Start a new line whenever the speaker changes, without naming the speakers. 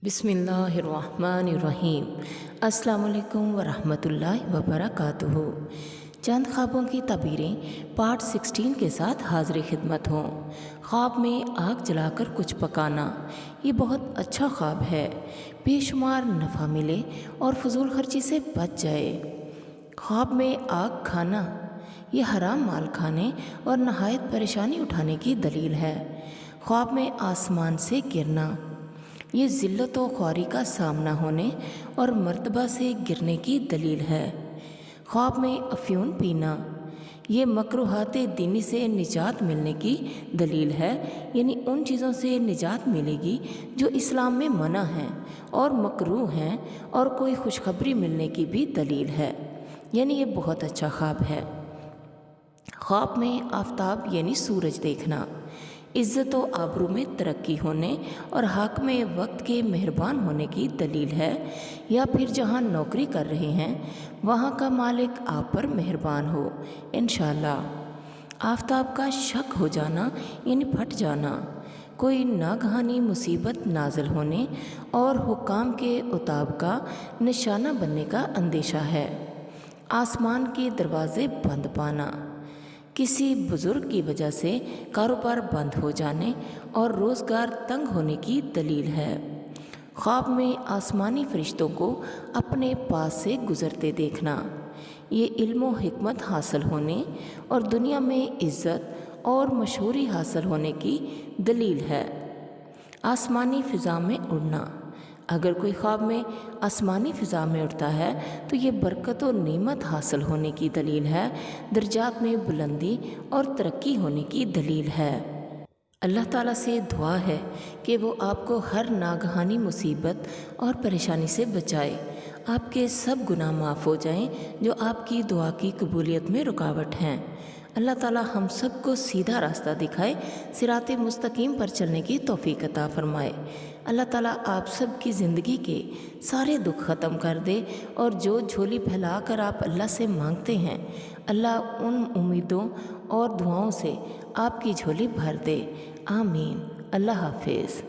बिस्मिल्लाहिर्रहमानिर्रहीम। अस्सलाम वालेकुम वरहमतुल्लाहि वबरकातुहू। चंद ख्वाबों की ताबीरें पार्ट 16 के साथ हाजिर खिदमत हों। ख्वाब में आग जलाकर कुछ पकाना, ये बहुत अच्छा ख्वाब है। बेशुमार नफ़ा मिले और फजूल खर्ची से बच जाए। ख्वाब में आग खाना, ये हराम माल खाने और नहायत परेशानी उठाने की दलील है। ख्वाब में आसमान से गिरना, ये ज़िल्लत व ख्वारी का सामना होने और मर्तबा से गिरने की दलील है। ख्वाब में अफ्यून पीना, ये मकरूहात दीनी से निजात मिलने की दलील है, यानी उन चीज़ों से निजात मिलेगी जो इस्लाम में मना हैं और मकरूह हैं, और कोई खुशखबरी मिलने की भी दलील है, यानी ये बहुत अच्छा ख्वाब है। ख्वाब में आफताब यानी सूरज देखना, इज़्ज़त व आबरू में तरक्की होने और हाकिम वक्त के मेहरबान होने की दलील है। या फिर जहाँ नौकरी कर रहे हैं वहाँ का मालिक आप पर मेहरबान हो इंशाअल्लाह। आफताब का शक हो जाना यानी फट जाना, कोई नागहानी मुसीबत नाजिल होने और हुक्काम के उताब का निशाना बनने का अंदेशा है। आसमान के दरवाज़े बंद पाना, किसी बुज़ुर्ग की वजह से कारोबार बंद हो जाने और रोज़गार तंग होने की दलील है। ख्वाब में आसमानी फरिश्तों को अपने पास से गुज़रते देखना, ये इल्म व हिकमत हासिल होने और दुनिया में इज़्ज़त और मशहूरी हासिल होने की दलील है। आसमानी फ़िज़ा में उड़ना, अगर कोई ख्वाब में आसमानी फ़िज़ा में उड़ता है तो ये बरकत और नेमत हासिल होने की दलील है, दर्जात में बुलंदी और तरक्की होने की दलील है। अल्लाह ताला से दुआ है कि वो आपको हर नागहानी मुसीबत और परेशानी से बचाए, आपके सब गुनाह माफ़ हो जाएं जो आपकी दुआ की कबूलियत में रुकावट हैं। अल्लाह ताला हम सब को सीधा रास्ता दिखाए, सिराते मुस्तकीम पर चलने की तौफीक अता फरमाए। अल्लाह ताला आप सब की ज़िंदगी के सारे दुख ख़त्म कर दे और जो झोली फैला कर आप अल्लाह से मांगते हैं, अल्लाह उन उम्मीदों और दुआओं से आपकी झोली भर दे। आमीन। अल्लाह हाफिज़।